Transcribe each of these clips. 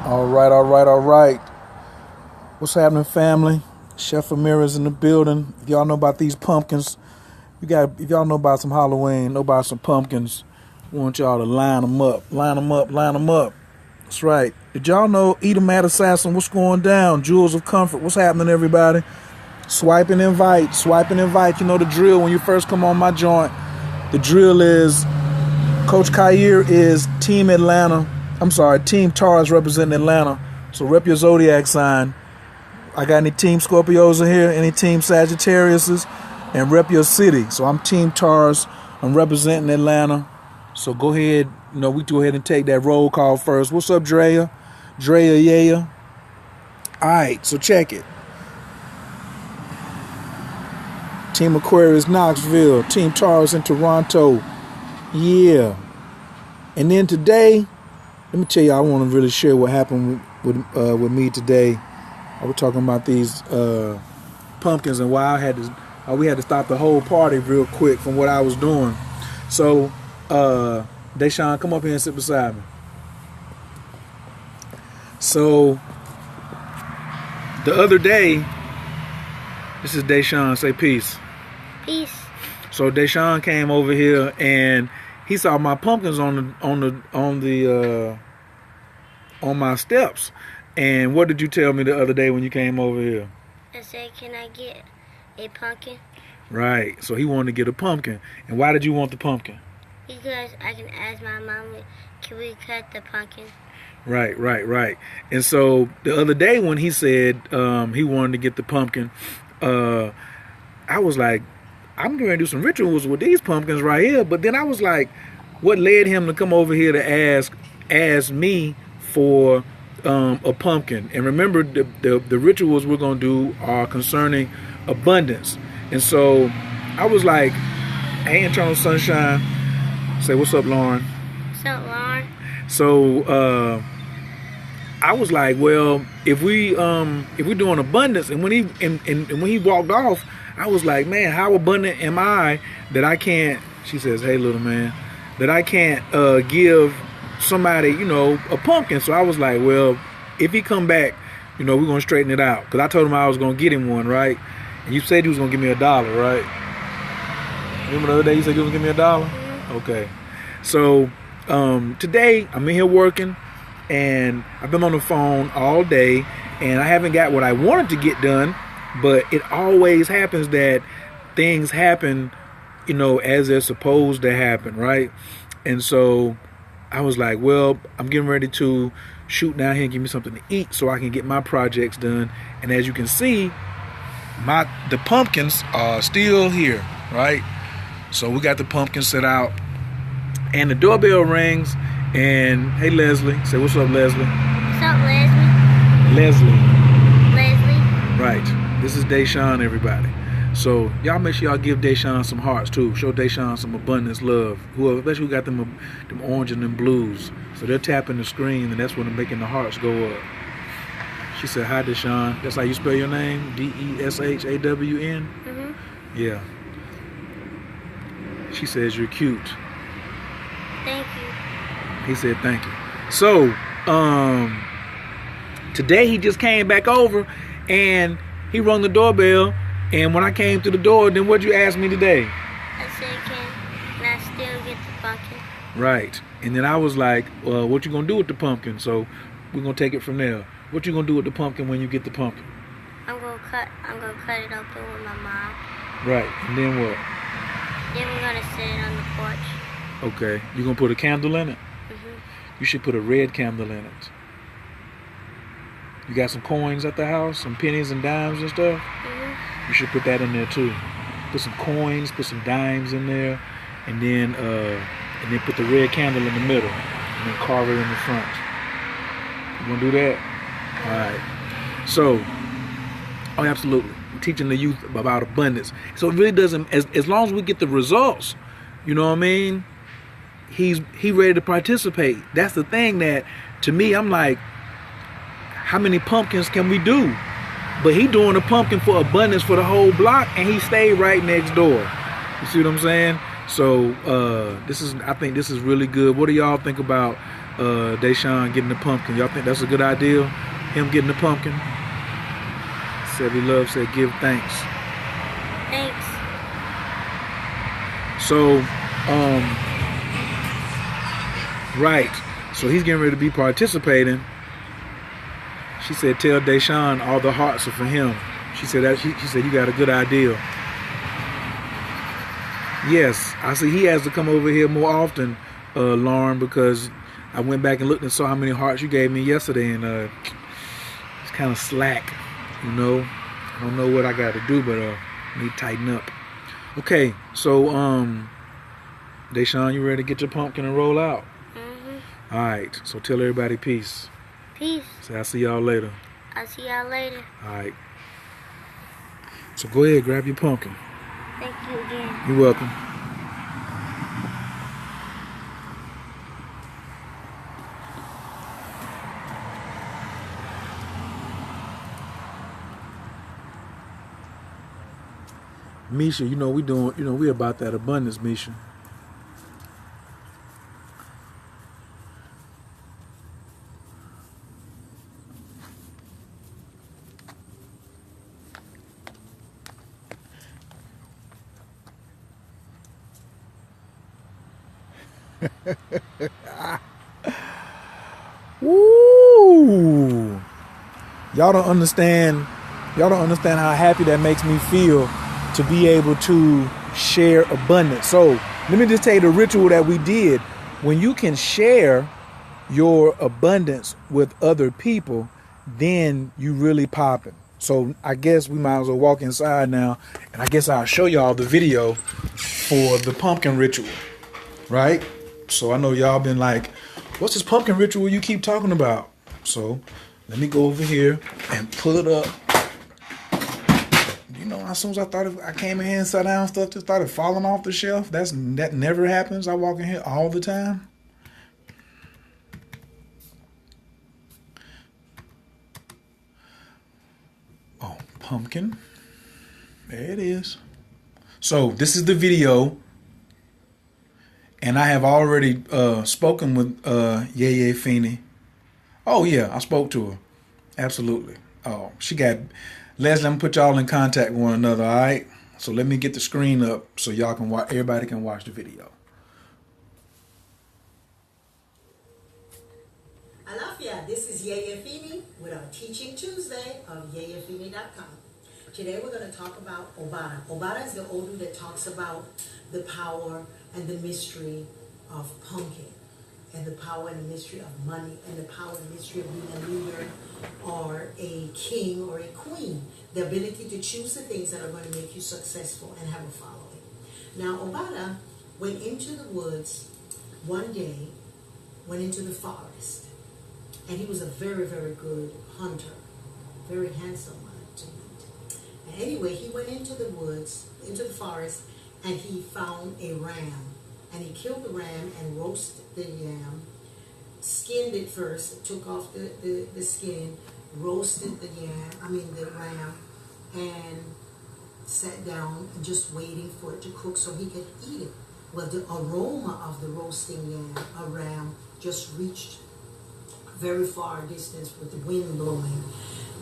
All right, all right, all right. What's happening, family? Chef Amira's in the building. If y'all know about these pumpkins, if y'all know about some Halloween, know about some pumpkins, I want y'all to line them up, line them up, line them up. That's right. Did y'all know Mad Assassin? What's going down? Jewels of Comfort. What's happening, everybody? Swipe and invite. Swipe and invite. You know the drill when you first come on my joint. The drill is CoachKhayr is Team Atlanta. I'm sorry, Team Taurus representing Atlanta. So rep your zodiac sign. I got any Team Scorpios in here? Any Team Sagittariuses? And rep your city. So I'm Team Taurus. I'm representing Atlanta. So go ahead. You know, we go ahead and take that roll call first. What's up, Drea? Drea, yeah. All right, so check it. Team Aquarius, Knoxville. Team Taurus in Toronto. Yeah. And then today, let me tell you, I want to really share what happened with me today. I was talking about these pumpkins and why we had to stop the whole party real quick from what I was doing. So, Deshaun, come up here and sit beside me. So, the other day, this is Deshaun. Say peace. Peace. So Deshaun came over here and he saw my pumpkins on my steps. And what did you tell me the other day when you came over here? I said, can I get a pumpkin? Right. So he wanted to get a pumpkin. And why did you want the pumpkin? Because I can ask my mom, can we cut the pumpkin? Right. And so the other day when he said he wanted to get the pumpkin, I was like, I'm going to do some rituals with these pumpkins right here. But then I was like, what led him to come over here to ask me for a pumpkin? And remember, the rituals we're going to do are concerning abundance. And so I was like, hey, Internal Sunshine. Say, what's up, Lauren? What's up, Lauren? So I was like, well, if we're doing abundance, and when he walked off, I was like, man, how abundant am I that I can't? She says, hey, little man, that I can't give somebody, a pumpkin. So I was like, well, if he come back, we're gonna straighten it out. Cause I told him I was gonna get him one, right? And you said you was gonna give me $1, right? Remember the other day you said you was gonna give me $1? Okay. So today I'm in here working. And I've been on the phone all day, and I haven't got what I wanted to get done, but it always happens that things happen, as they're supposed to happen, right? And so I was like, well, I'm getting ready to shoot down here and give me something to eat so I can get my projects done. And as you can see, the pumpkins are still here, right? So we got the pumpkins set out, and the doorbell rings. And hey, Leslie. Say, what's up, Leslie? What's up, Leslie? Leslie. Right. This is Deshaun, everybody. So y'all make sure y'all give Deshaun some hearts too. Show Deshaun some abundance love. Especially who got them orange and them blues. So they're tapping the screen, and that's when they're making the hearts go up. She said, hi, Deshaun. That's how you spell your name? Deshawn? Mm-hmm. Yeah. She says you're cute. Thank you. He said thank you. So today he just came back over and he rung the doorbell, and when I came to the door, then what'd you ask me today? I said, can I still get the pumpkin? Right. And then I was like, well, what you gonna do with the pumpkin? So we're gonna take it from there. What you gonna do with the pumpkin when you get the pumpkin? I'm gonna cut it open with my mom. Right. And then what? Then we're gonna sit it on the porch. Okay. You gonna put a candle in it? You should put a red candle in it. You got some coins at the house, some pennies and dimes and stuff? You should put that in there too. Put some coins, put some dimes in there, and then put the red candle in the middle, and then carve it in the front. You gonna do that? All right. So, absolutely. I'm teaching the youth about abundance. So it really doesn't, as long as we get the results, you know what I mean? He ready to participate. That's the thing that, to me, I'm like, how many pumpkins can we do? But he doing a pumpkin for abundance for the whole block, and he stayed right next door. You see what I'm saying? So I think this is really good. What do y'all think about Deshaun getting the pumpkin. Y'all think that's a good idea? Him getting the pumpkin? Sevy Love said, give thanks. Thanks. So, right. So he's getting ready to be participating. She said, tell Deshaun all the hearts are for him. She said that she said you got a good idea. Yes, I see he has to come over here more often, Lauren, because I went back and looked and saw how many hearts you gave me yesterday, and it's kind of slack, you know. I don't know what I got to do, but I need to tighten up. Okay, so Deshaun, you ready to get your pumpkin and roll out? Mm-hmm. All right, so tell everybody peace. Peace. Say I'll see y'all later. I'll see y'all later. All right. So go ahead, grab your pumpkin. Thank you again. You're welcome. Misha, we about that abundance, Misha. Woo! Y'all don't understand how happy that makes me feel to be able to share abundance. So let me just tell you the ritual that we did. When you can share your abundance with other people, then you really popping. So I guess we might as well walk inside now, and I guess I'll show y'all the video for the pumpkin ritual, right? So I know y'all been like, what's this pumpkin ritual you keep talking about? So let me go over here and pull it up. You know, as soon as I came in here and sat down, stuff just started falling off the shelf. That never happens. I walk in here all the time. Oh, pumpkin. There it is. So this is the video. And I have already spoken with Yeye Feeney. Oh, yeah, I spoke to her. Absolutely. Oh, she got... Leslie, I'm going to put y'all in contact with one another, all right? So let me get the screen up so y'all can watch. Everybody can watch the video. Alafia, this is Yeye Feeney with our Teaching Tuesday of yeyefeeney.com. Today we're going to talk about Obara. Obara is the Odu that talks about the power and the mystery of pumpkin, and the power and the mystery of money, and the power and mystery of being a leader or a king or a queen. The ability to choose the things that are going to make you successful and have a following. Now, Obara went into the woods one day, went into the forest, and he was a very, very good hunter, very handsome one to meet. And anyway, he went into the woods, into the forest, and he found a ram. And he killed the ram and roasted the yam, skinned it first, took off the skin, roasted the ram, and sat down and just waiting for it to cook so he could eat it. Well, the aroma of the roasting yam, a ram, just reached very far distance with the wind blowing.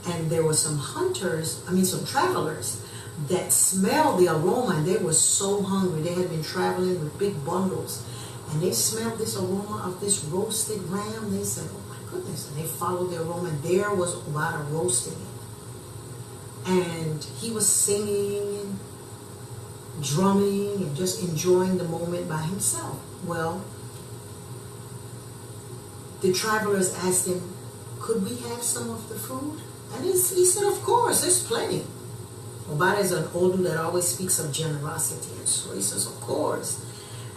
And there were some some travelers that smelled the aroma, and they were so hungry. They had been traveling with big bundles, and they smelled this aroma of this roasted ram. They said, oh my goodness, and they followed the aroma, and there was Obara roasting it. And he was singing and drumming and just enjoying the moment by himself. Well, the travelers asked him, could we have some of the food? And he said, of course, there's plenty. Obara is an Odu that always speaks of generosity, and so he says, of course.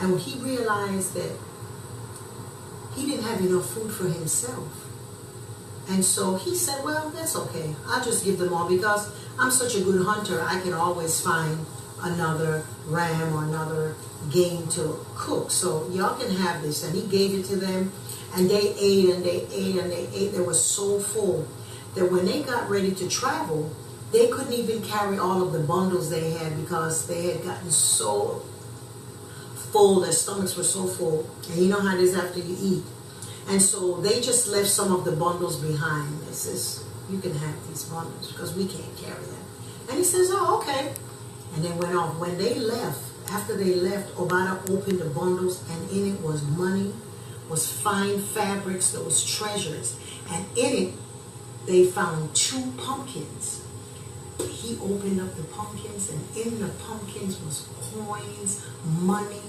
And when he realized that he didn't have enough food for himself, and so he said, well, that's okay. I'll just give them all, because I'm such a good hunter, I can always find another ram or another game to cook. So y'all can have this. And he gave it to them, and they ate and they ate and they ate. They were so full that when they got ready to travel, they couldn't even carry all of the bundles they had, because they had gotten so full, their stomachs were so full. And you know how it is after you eat. And so they just left some of the bundles behind. They says, you can have these bundles because we can't carry them. And he says, oh, okay. And they went off. When they left, after they left, Obada opened the bundles, and in it was money, was fine fabrics, there was treasures. And in it, they found 2 pumpkins. He opened up the pumpkins, and in the pumpkins was coins, money,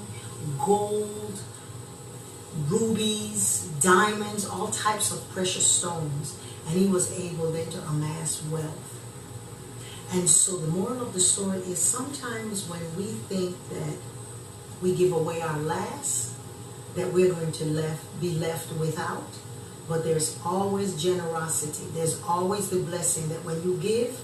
gold, rubies, diamonds, all types of precious stones. And he was able then to amass wealth. And so the moral of the story is sometimes when we think that we give away our last, that we're going to be left without. But there's always generosity. There's always the blessing that when you give,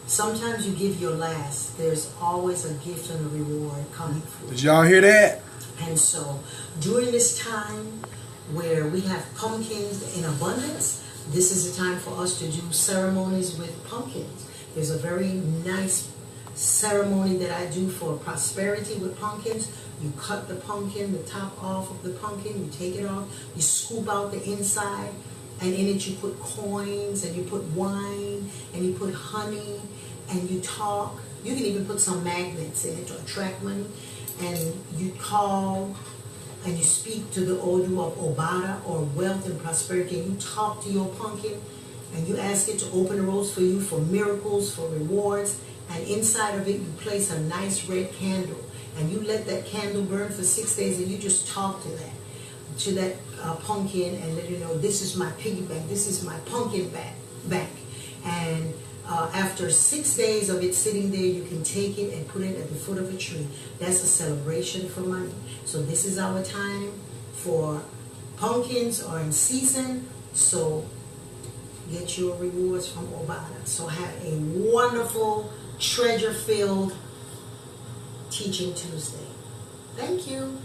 sometimes you give your last. There's always a gift and a reward coming for you. Did y'all hear that? And so during this time where we have pumpkins in abundance, this is the time for us to do ceremonies with pumpkins. There's a very nice ceremony that I do for prosperity with pumpkins. You cut the pumpkin, the top off of the pumpkin, you take it off, you scoop out the inside, and in it you put coins, and you put wine, and you put honey, and you talk. You can even put some magnets in it to attract money, and you call and you speak to the Odu of Obada, or wealth and prosperity, and you talk to your pumpkin, and you ask it to open the roads for you for miracles, for rewards, and inside of it you place a nice red candle, and you let that candle burn for 6 days, and you just talk to that pumpkin, and let it know, this is my piggy bank, this is my pumpkin bank. And after 6 days of it sitting there, you can take it and put it at the foot of a tree. That's a celebration for money. So this is our time for pumpkins are in season. So get your rewards from Obada. So have a wonderful, treasure-filled Teaching Tuesday. Thank you.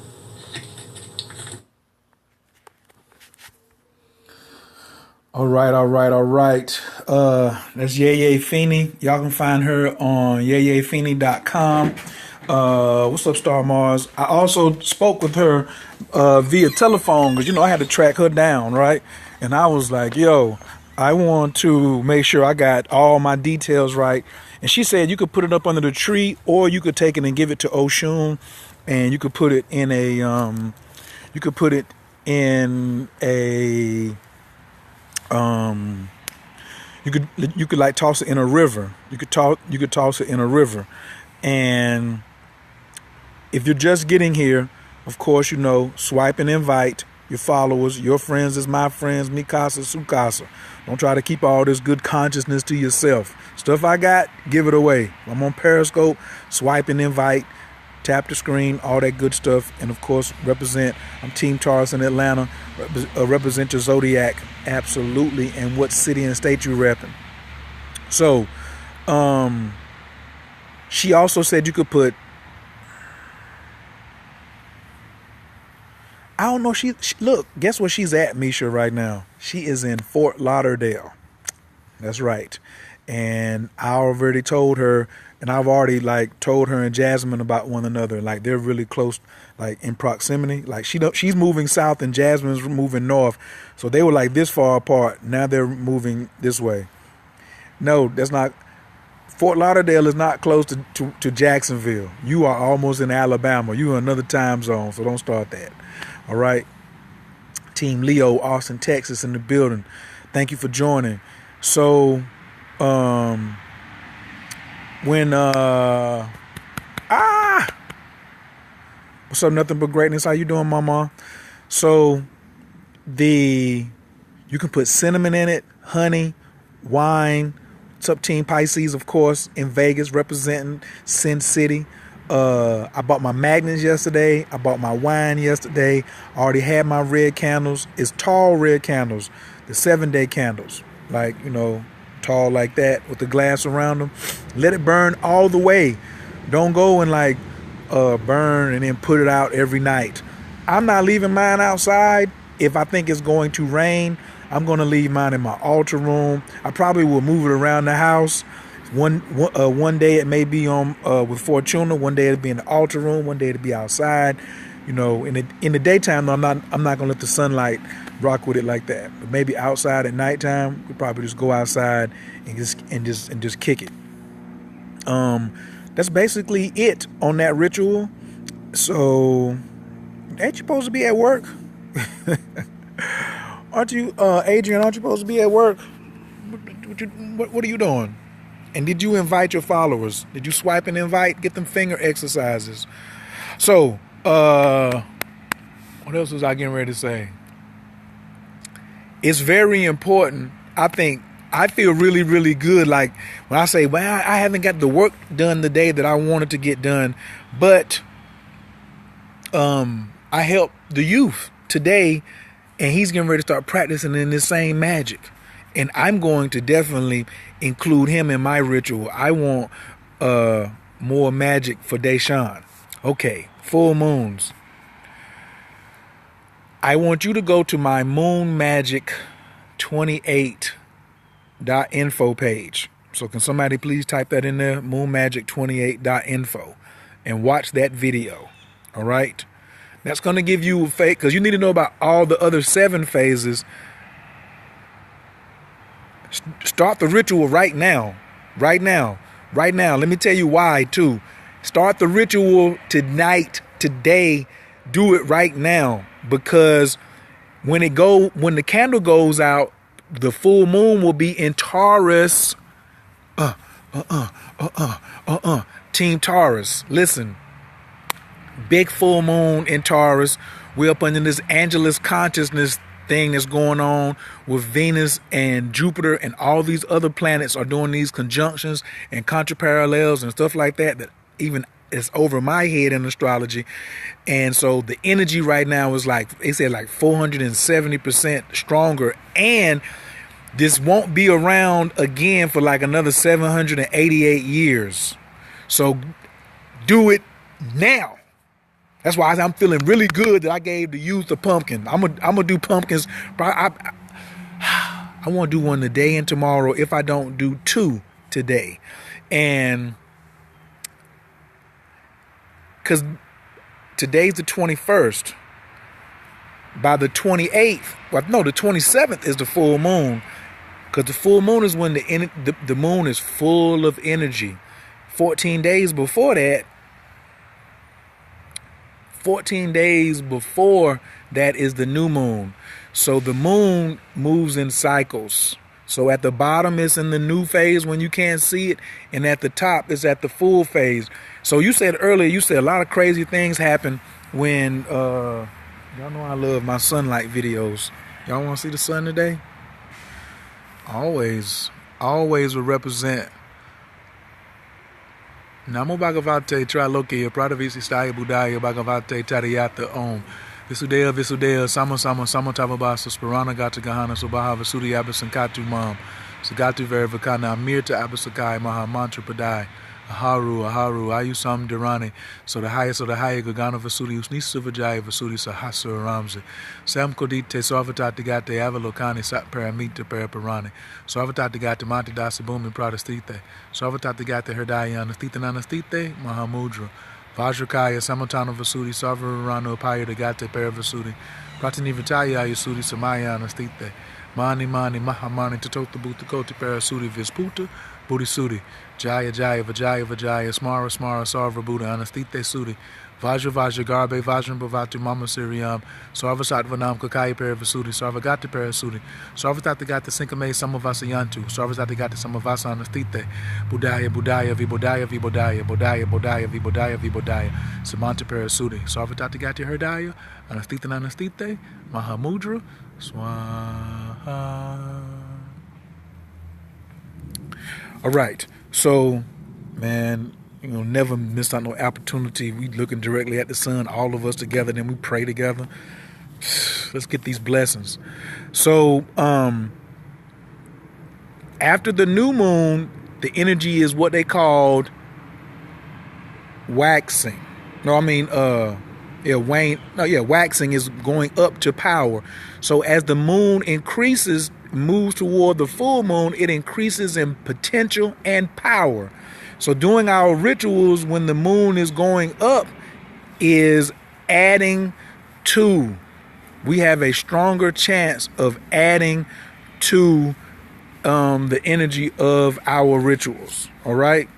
All right. That's Yeye Feeney. Y'all can find her on yeyefeeney.com. What's up, Star Mars? I also spoke with her via telephone because, I had to track her down, right? And I was like, yo, I want to make sure I got all my details right. And she said you could put it up under the tree, or you could take it and give it to Oshun, and you could put it in a, you could like toss it in a river. You could toss it in a river. And if you're just getting here, of course, swipe and invite your followers, your friends is my friends, mi casa, su casa. Don't try to keep all this good consciousness to yourself. Stuff I got, give it away. I'm on Periscope, swipe and invite, tap the screen, all that good stuff. And of course, I'm Team Taurus in Atlanta, represent your zodiac, absolutely, and what city and state you repping. So, she also said you could put, I don't know, she look, guess where she's at, Misha, right now? She is in Fort Lauderdale. That's right. And I already told her, and I've already told her and Jasmine about one another. Like, they're really close, in proximity. Like, she's moving south and Jasmine's moving north. So they were this far apart. Now they're moving this way. No, that's not. Fort Lauderdale is not close to Jacksonville. You are almost in Alabama. You are in another time zone, so don't start that. All right. Team Leo, Austin, Texas in the building. Thank you for joining. So, what's up, nothing but greatness? How you doing, mama? So you can put cinnamon in it, honey, wine. What's up, Team Pisces, of course, in Vegas, representing Sin City. I bought my magnets yesterday. I bought my wine yesterday. I already had my red candles. It's tall red candles, the 7-day candles, tall like that with the glass around them. Let it burn all the way. Don't go and burn and then put it out every night. I'm not leaving mine outside. If I think it's going to rain, I'm going to leave mine in my altar room. I probably will move it around the house. One day it may be on with Fortuna. One day it'll be in the altar room. One day it'll be outside. You know, in the daytime, though, I'm not gonna let the sunlight rock with it like that. But maybe outside at nighttime, we probably just go outside and just kick it. That's basically it on that ritual. So, ain't you supposed to be at work? Aren't you, Adrian? Aren't you supposed to be at work? What are you doing? And did you invite your followers? Did you swipe and invite? Get them finger exercises. So, what else was I getting ready to say? It's very important. I feel really, really good. Like when I say, well, I haven't got the work done the day that I wanted to get done, but I helped the youth today, and he's getting ready to start practicing in this same magic. And I'm going to definitely include him in my ritual. I want more magic for Deshaun. Okay, full moons. I want you to go to my Moon Magic 28.info page. So can somebody please type that in there, moonmagic28.info, and watch that video. All right? That's going to give you a fake, because you need to know about all the other 7 phases. Start the ritual right now. Right now. Right now. Let me tell you why, too. Start the ritual tonight, today. Do it right now. Because when the candle goes out, the full moon will be in Taurus. Team Taurus. Listen. Big full moon in Taurus. We're up under this Angelus consciousness thing that's going on with Venus and Jupiter, and all these other planets are doing these conjunctions and contraparallels and stuff like that even is over my head in astrology. And so the energy right now is like, they said, like 470% stronger, and this won't be around again for like another 788 years. So do it now. That's why I'm feeling really good that I gave the youth a pumpkin. I'm gonna do pumpkins. I want to do one today and tomorrow if I don't do 2 today. And because today's the 21st. By the 28th, the 27th is the full moon. Because the full moon is when the moon is full of energy. 14 days before that, 14 days before that is the new moon. So the moon moves in cycles. So at the bottom it's in the new phase when you can't see it, and at the top it's at the full phase. So you said earlier, a lot of crazy things happen when y'all know I love my sunlight videos. Y'all want to see the sun today? Always will represent Namo Bhagavate Trilokiya Pradavisi Staya Buddhaya Bhagavate Tariyata Om Visudea Sama Samotavabasa Sparana Gata Gahana Subhava Sudi Abasankatu Mam Sagatu Verivakana Amirta Abasakai Maha Mantra Padai Aharu Ayusam Durani So the highest of the higher Gagana Vasudi Usnisa Vajaya Vasudi Sahasa Ramzi Sam Kodite Sarvatati Gate Avalokani Sat Paramita Paraparani Sarvatati Gate Mati Dasa Bumi Pradastite Sarvatati Gate Herdaya Anastita Nanastite Mahamudra Vajrakaya Samatana Vasudi Sarvarano Paya Gate Paravasudi Pratinivataya Ayasudi Samaya Anastite Mani Mahamani Tatota Bhutakoti Parasudi Visputa Buddhisudi Jaya Vajaya Smara Sarva Buddha Anastite Sudi Vajra Garbe Vajran Bhavatu Mama Siriam Sarvasat Vanam Kakai Paravasudi Sarvagati Parasudi Sarvatati Gata Sinkame Samavasayantu Sarvasati Gata Samavasa Anastite Budaya Vibodaya Samanta Parasudi Sarvatati Gati Herdaya Anastite Mahamudra Swaha. All right, so man, never miss out no opportunity. We looking directly at the sun, all of us together, then we pray together. Let's get these blessings. So after the new moon, the energy is what they called waxing. Waxing is going up to power. So as the moon moves toward the full moon, it increases in potential and power. So doing our rituals when the moon is going up is adding to. We have a stronger chance of adding to the energy of our rituals. All right.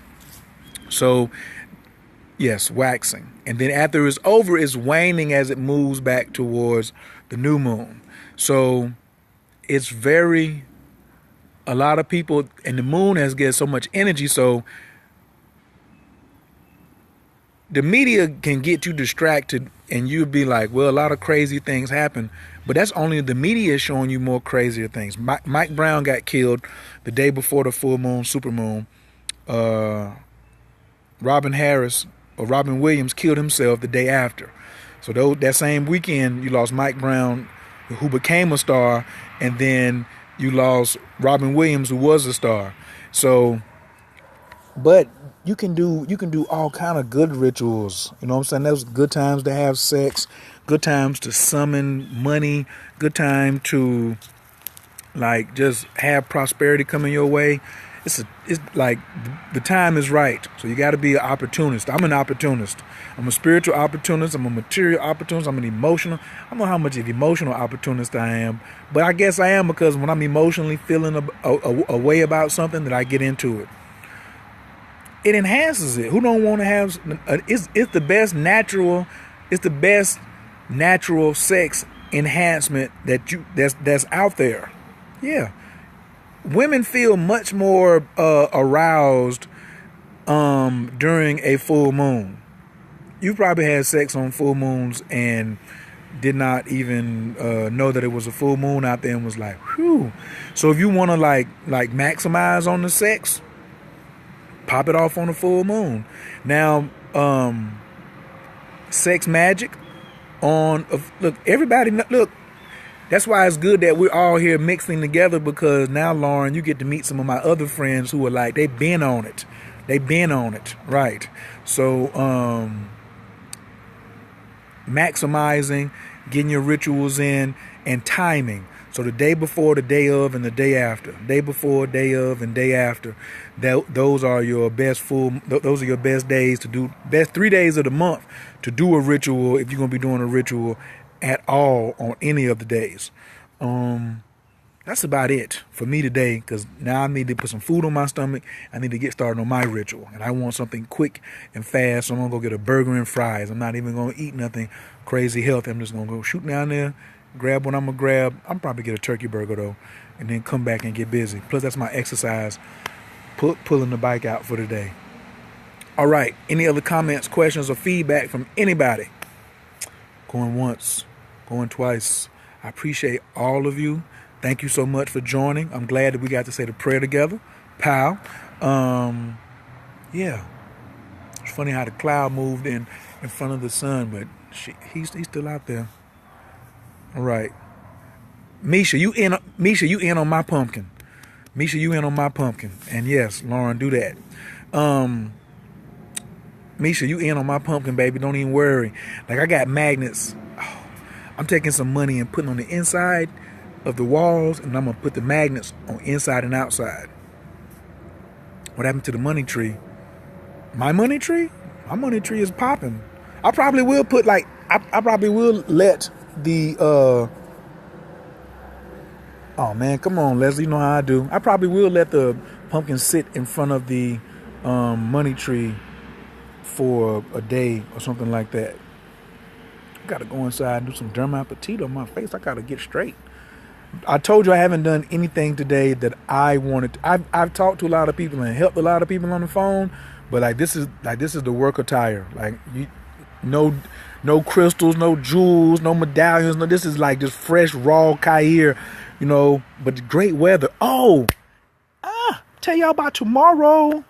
So, yes, waxing. And then after it's over, it's waning as it moves back towards the new moon. So it's a lot of people, and the moon has get so much energy. So the media can get you distracted and you'd be like, well, a lot of crazy things happen. But that's only the media showing you more crazier things. Mike Brown got killed the day before the full moon, super moon. Robin Williams killed himself the day after. So that same weekend, you lost Mike Brown, who became a star, and then you lost Robin Williams, who was a star. So, but you can do all kind of good rituals. You know what I'm saying? Those good times to have sex, good times to summon money, good time to like just have prosperity coming your way. It's like the time is right. So you got to be an opportunist. I'm an opportunist. I'm a spiritual opportunist. I'm a material opportunist. I'm an emotional. I don't know how much of an emotional opportunist I am, but I guess I am, because when I'm emotionally feeling a way about something, that I get into it. It enhances it. Who don't want to have? It's the best natural. It's the best natural sex enhancement that's out there. Yeah. Women feel much more aroused during a full moon. You probably had sex on full moons and did not even know that it was a full moon out there and was like, whew. So if you want to like maximize on the sex, pop it off on a full moon. Now, sex magic on look, everybody look. That's why it's good that we're all here mixing together, because now, Lauren, you get to meet some of my other friends who are like, they've been on it. Right. So, maximizing, getting your rituals in, and timing. So the day before, the day of, and the day after. Day before, day of, and day after. Those are your best those are your best days to do, best 3 days of the month to do a ritual, if you're going to be doing a ritual at all on any of the days. That's about it for me today, because now I need to put some food on my stomach. I need to get started on my ritual, and I want something quick and fast, so I'm gonna go get a burger and fries. I'm not even gonna eat nothing crazy healthy. I'm just gonna go shoot down there, grab what I'm gonna grab. I'm probably get a turkey burger though, and then come back and get busy. Plus that's my exercise, pulling the bike out for the day. All right, any other comments, questions, or feedback from anybody? Going once, going twice. I appreciate all of you. Thank you so much for joining. I'm glad that we got to say the prayer together. Pow. Yeah. It's funny how the cloud moved in front of the sun, but he's still out there. All right. Misha, you in on my pumpkin. Misha, you in on my pumpkin. And yes, Lauren, do that. Misha, you in on my pumpkin, baby. Don't even worry. Like, I got magnets. Oh, I'm taking some money and putting on the inside of the walls, and I'm going to put the magnets on inside and outside. What happened to the money tree? My money tree? My money tree is popping. I probably will put I probably will let the oh man, come on, Leslie, you know how I do. I probably will let the pumpkin sit in front of the money tree for a day or something like that. I gotta go inside and do some Derma Petit on my face. I gotta get straight. I told you I haven't done anything today that I wanted. I've talked to a lot of people and helped a lot of people on the phone, but this is the work attire. Like, no crystals, no jewels, no medallions. No, this is like just fresh raw Khayr, but great weather. Tell y'all about tomorrow.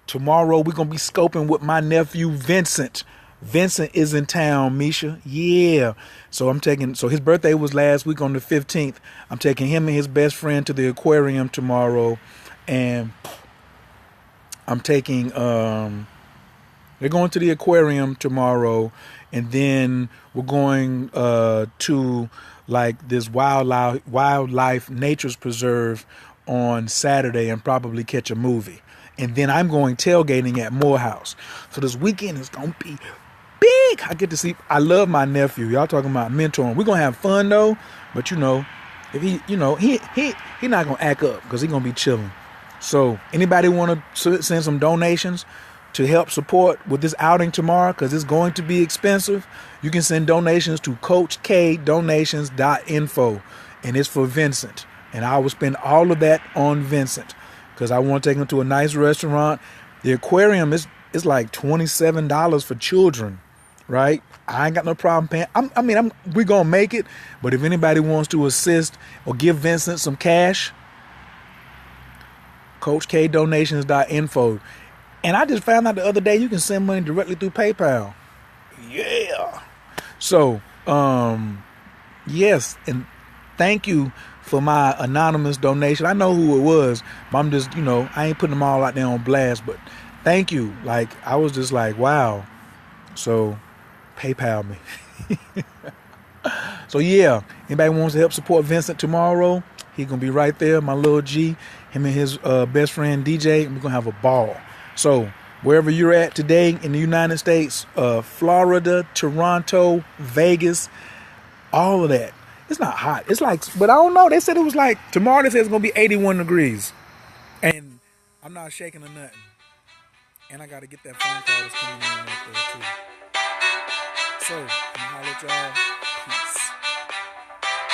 Tomorrow we're gonna be scoping with my nephew Vincent. Vincent is in town, Misha. Yeah. So his birthday was last week on the 15th. I'm taking him and his best friend to the aquarium tomorrow. And I'm taking, they're going to the aquarium tomorrow. And then we're going to like this wildlife nature's preserve on Saturday and probably catch a movie. And then I'm going tailgating at Morehouse. So this weekend is going to be big. I get to see. I love my nephew. Y'all talking about mentoring. We're gonna have fun though, but if he, he not gonna act up because he gonna be chilling. So anybody want to send some donations to help support with this outing tomorrow, because it's going to be expensive, you can send donations to CoachKhayr.info, and it's for Vincent. And I will spend all of that on Vincent because I want to take him to a nice restaurant. The aquarium is like $27 for children, right? I ain't got no problem paying. We're going to make it. But if anybody wants to assist or give Vincent some cash, CoachKdonations.info. And I just found out the other day you can send money directly through PayPal. Yeah. So, yes. And thank you for my anonymous donation. I know who it was, but I'm just, I ain't putting them all out there on blast, but thank you. Like, I was just like, wow. So, PayPal me. So, yeah, anybody wants to help support Vincent tomorrow, he's going to be right there, my little G, him and his best friend DJ, and we're going to have a ball. So, wherever you're at today in the United States, Florida, Toronto, Vegas, all of that. It's not hot. It's like, but I don't know. They said it was like, tomorrow they said it's going to be 81 degrees. And I'm not shaking or nothing. And I got to get that phone call that's coming in right there too. So, I'm going to holler at y'all.